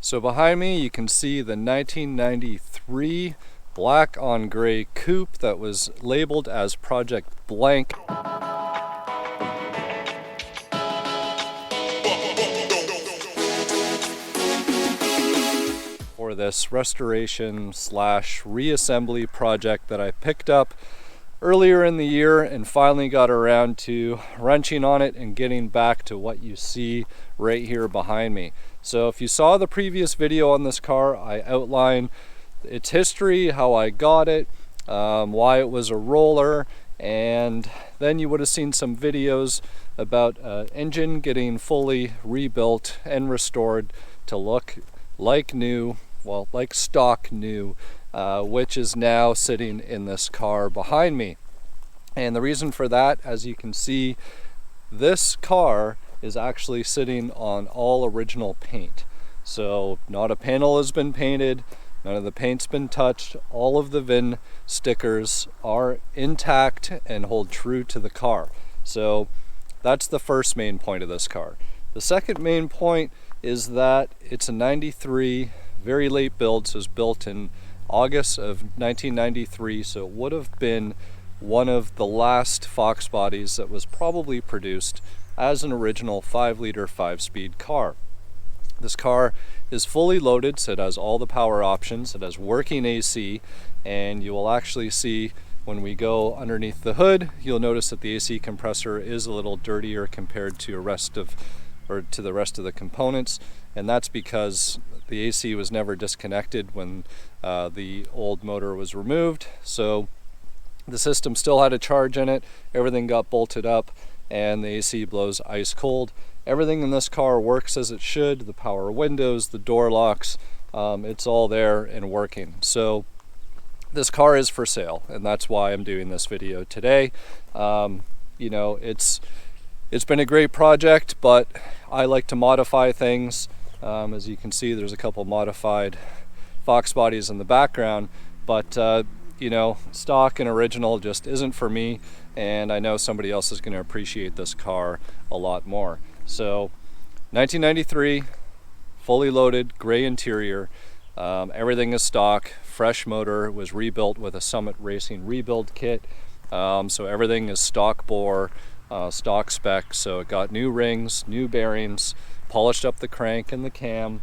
So behind me you can see the 1993 black on gray coupe that was labeled as Project Blank. For this restoration slash reassembly project that I picked up earlier in the year and finally got around to wrenching on it and getting back to what you see right here behind me. So if you saw the previous video on this car, I outlined its history, how I got it, why it was a roller, and then you would have seen some videos about engine getting fully rebuilt and restored to look like new, well, like stock new, which is now sitting in this car behind me. And the reason for that, as you can see, this car is actually sitting on all original paint. So not a panel has been painted, none of the paint's been touched, all of the VIN stickers are intact and hold true to the car. So that's the first main point of this car. The second main point is that it's a 93, very late build, so it was built in August of 1993, so it would have been one of the last Fox bodies that was probably produced as an original 5-liter 5-speed car. This car is fully loaded, so it has all the power options, it has working AC, and you will actually see when we go underneath the hood, you'll notice that the AC compressor is a little dirtier compared to the rest of the components, and that's because the AC was never disconnected when the old motor was removed. So the system still had a charge in it, everything got bolted up, and the AC blows ice cold. Everything in this car works as it should, the power windows, the door locks, it's all there and working. So this car is for sale, and that's why I'm doing this video today. You know, it's been a great project, but I like to modify things. As you can see, there's a couple modified Fox bodies in the background, but you know, stock and original just isn't for me, and I know somebody else is going to appreciate this car a lot more. So 1993, fully loaded, gray interior, everything is stock, fresh motor, was rebuilt with a Summit Racing rebuild kit, so everything is stock bore, stock spec, so it got new rings, new bearings, polished up the crank and the cam,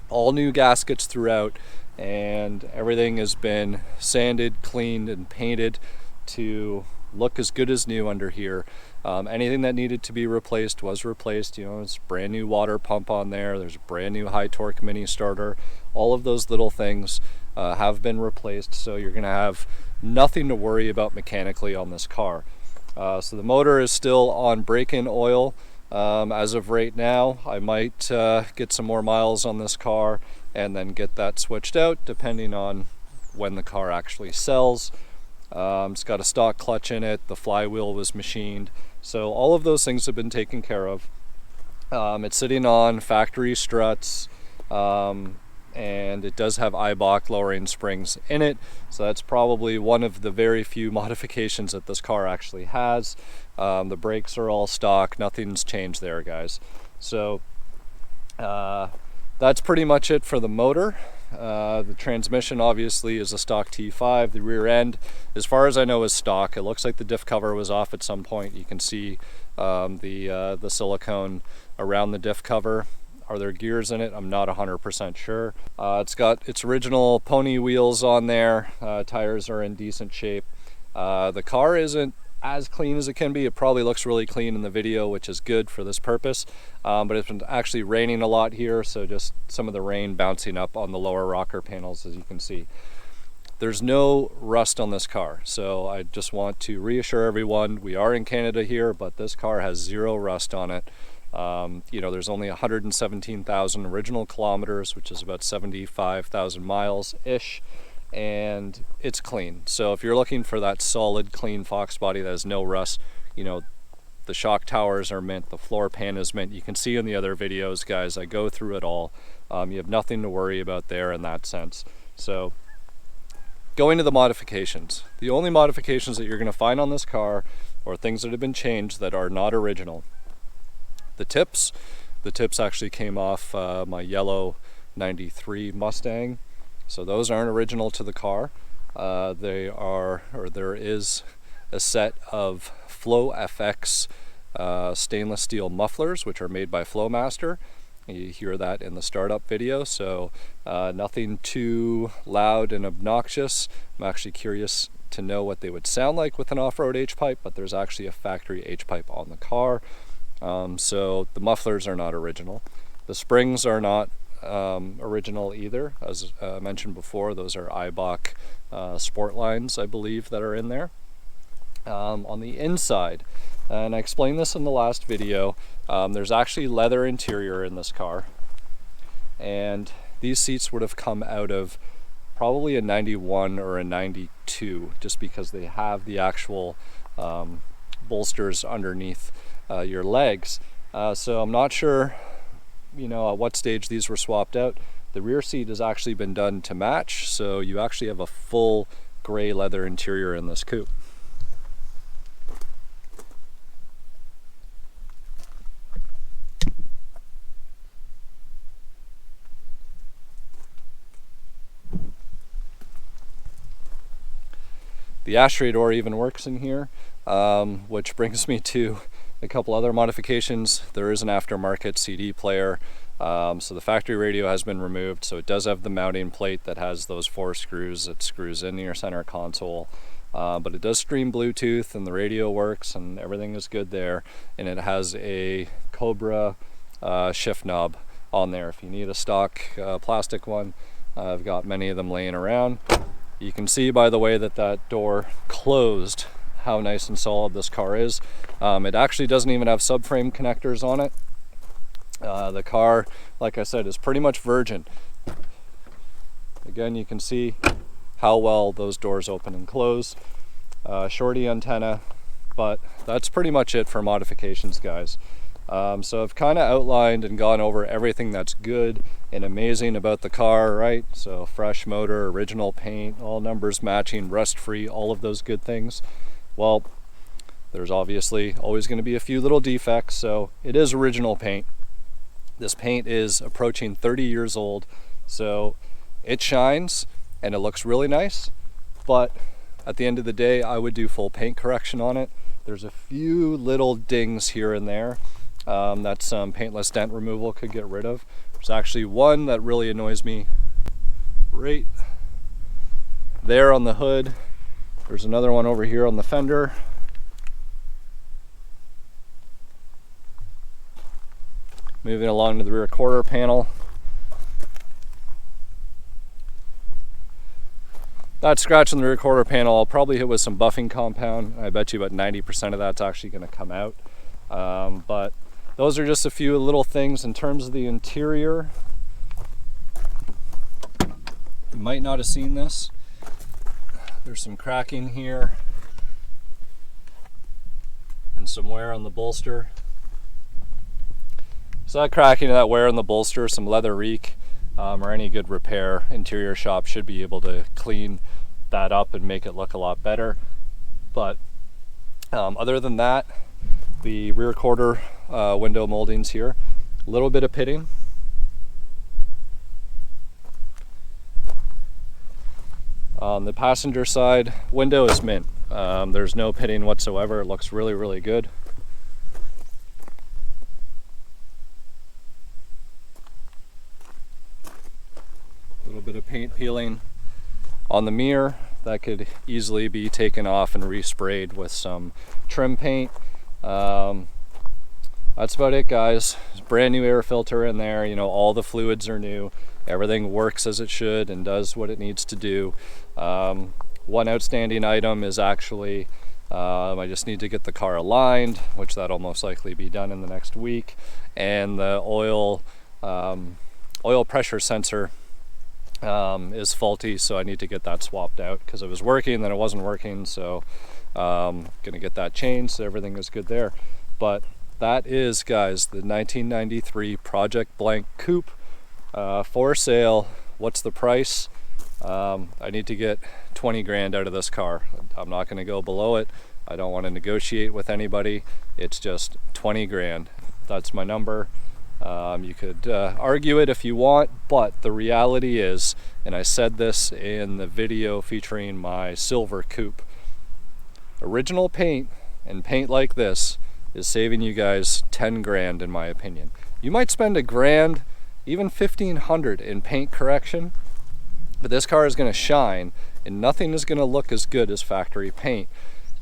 all new gaskets throughout, and everything has been sanded, cleaned, and painted to look as good as new under here. Anything that needed to be replaced was replaced. You know, it's a brand new water pump on there, there's a brand new high torque mini starter, all of those little things have been replaced, so you're going to have nothing to worry about mechanically on this car. So the motor is still on break-in oil as of right now. I might get some more miles on this car and then get that switched out depending on when the car actually sells. It's got a stock clutch in it, the flywheel was machined, so all of those things have been taken care of. It's sitting on factory struts, and it does have Eibach lowering springs in it, so that's probably one of the very few modifications that this car actually has. The brakes are all stock, nothing's changed there, guys. So that's pretty much it for the motor. The transmission obviously is a stock T5. The rear end, as far as I know, is stock. It looks like the diff cover was off at some point. You can see the silicone around the diff cover. Are there gears in it? I'm not 100% sure. It's got its original pony wheels on there. Tires are in decent shape. The car isn't as clean as it can be. It probably looks really clean in the video, which is good for this purpose, but it's been actually raining a lot here, so just some of the rain bouncing up on the lower rocker panels, as you can see. There's no rust on this car, so I just want to reassure everyone, we are in Canada here, but this car has zero rust on it. You know, there's only 117,000 original kilometers, which is about 75,000 miles ish, and it's clean. So if you're looking for that solid, clean Fox body that has no rust, you know, the shock towers are mint, the floor pan is mint. You can see in the other videos, guys, I go through it all. You have nothing to worry about there in that sense. So going to the modifications, the only modifications that you're going to find on this car are things that have been changed that are not original. The tips actually came off my yellow 93 Mustang. So those aren't original to the car. There is a set of FlowFX stainless steel mufflers, which are made by Flowmaster. You hear that in the startup video, so nothing too loud and obnoxious. I'm actually curious to know what they would sound like with an off-road H-pipe, but there's actually a factory H-pipe on the car. So the mufflers are not original. The springs are not original either. As mentioned before, those are Eibach sport lines, I believe, that are in there. On the inside, and I explained this in the last video, there's actually leather interior in this car, and these seats would have come out of probably a 91 or a 92, just because they have the actual bolsters underneath your legs. So I'm not sure, you know, at what stage these were swapped out. The rear seat has actually been done to match, so you actually have a full gray leather interior in this coupe. The ashtray door even works in here, which brings me to a couple other modifications. There is an aftermarket CD player, so the factory radio has been removed, so it does have the mounting plate that has those 4 screws that screws into your center console, but it does stream Bluetooth, and the radio works and everything is good there, and it has a Cobra shift knob on there if you need a stock plastic one. I've got many of them laying around. You can see by the way that that door closed how nice and solid this car is. It actually doesn't even have subframe connectors on it. The car, like I said, is pretty much virgin. Again, you can see how well those doors open and close. Shorty antenna, but that's pretty much it for modifications, guys. So I've kind of outlined and gone over everything that's good and amazing about the car, right? So fresh motor, original paint, all numbers matching, rust-free, all of those good things. Well, there's obviously always going to be a few little defects, so it is original paint. This paint is approaching 30 years old, so it shines and it looks really nice, but at the end of the day, I would do full paint correction on it. There's a few little dings here and there that some paintless dent removal could get rid of. There's actually one that really annoys me right there on the hood. There's another one over here on the fender. Moving along to the rear quarter panel. That scratch on the rear quarter panel, I'll probably hit with some buffing compound. I bet you about 90% of that's actually going to come out. But those are just a few little things in terms of the interior. You might not have seen this. There's some cracking here and some wear on the bolster. So that cracking, that wear on the bolster, some leather reek, or any good repair interior shop should be able to clean that up and make it look a lot better. But other than that, the rear quarter window moldings here, a little bit of pitting. On the passenger side, window is mint. There's no pitting whatsoever. It looks really, really good. A little bit of paint peeling on the mirror that could easily be taken off and resprayed with some trim paint. That's about it, guys. There's a brand new air filter in there. You know, all the fluids are new. Everything works as it should and does what it needs to do. One outstanding item is actually, I just need to get the car aligned, which that'll most likely be done in the next week. And the oil pressure sensor is faulty, so I need to get that swapped out because it was working, then it wasn't working. So gonna get that changed so everything is good there. But that is, guys, the 1993 Project Blank Coupe for sale. What's the price? I need to get 20 grand out of this car. I'm not going to go below it. I don't want to negotiate with anybody. It's just 20 grand. That's my number. You could argue it if you want, but the reality is, and I said this in the video featuring my silver coupe, original paint and paint like this is saving you guys 10 grand in my opinion. You might spend a grand, even 1,500 in paint correction, but this car is going to shine and nothing is going to look as good as factory paint.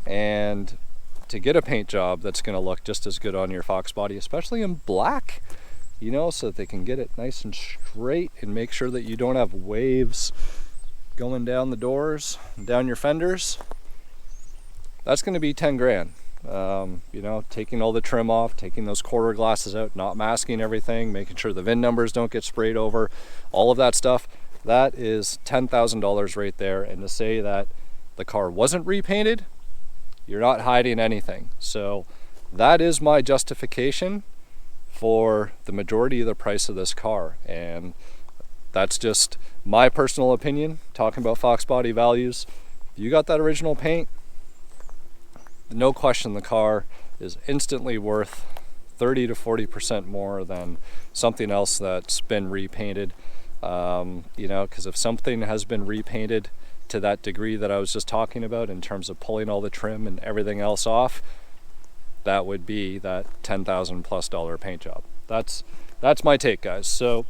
And to get a paint job that's going to look just as good on your foxbody, especially in black, you know, so that they can get it nice and straight and make sure that you don't have waves going down the doors and down your fenders, that's going to be 10 grand. You know, taking all the trim off, taking those quarter glasses out, not masking everything, making sure the VIN numbers don't get sprayed over, all of that stuff, that is $10,000 right there. And to say that the car wasn't repainted, you're not hiding anything. So that is my justification for the majority of the price of this car. And that's just my personal opinion, talking about foxbody values. If you got that original paint, no question the car is instantly worth 30 to 40% more than something else that's been repainted. You know, because if something has been repainted to that degree that I was just talking about in terms of pulling all the trim and everything else off, that would be that $10,000 plus paint job. That's my take, guys. So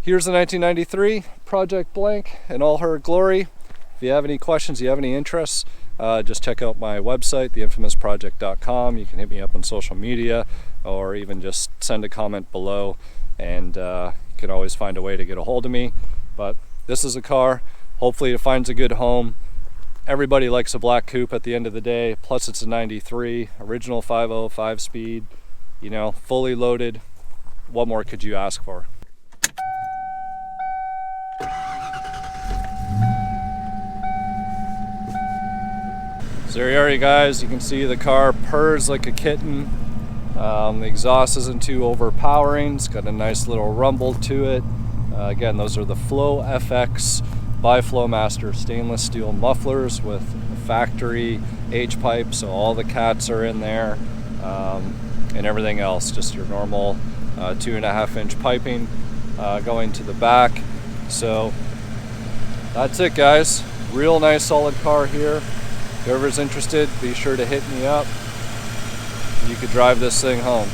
here's the 1993 Project Blank in all her glory. If you have any questions, you have any interests, just check out my website, theinfamousproject.com. You can hit me up on social media or even just send a comment below, and you can always find a way to get a hold of me. But this is a car, hopefully it finds a good home. Everybody likes a black coupe at the end of the day, plus it's a 93, original 5.0, 5-speed, you know, fully loaded. What more could you ask for? So here you are, you guys. You can see the car purrs like a kitten. The exhaust isn't too overpowering. It's got a nice little rumble to it. Again, those are the FlowFX by Flowmaster stainless steel mufflers with factory H-pipe, so all the cats are in there, and everything else, just your normal 2.5-inch piping going to the back. So that's it, guys. Real nice solid car here. Whoever's interested, be sure to hit me up. You could drive this thing home.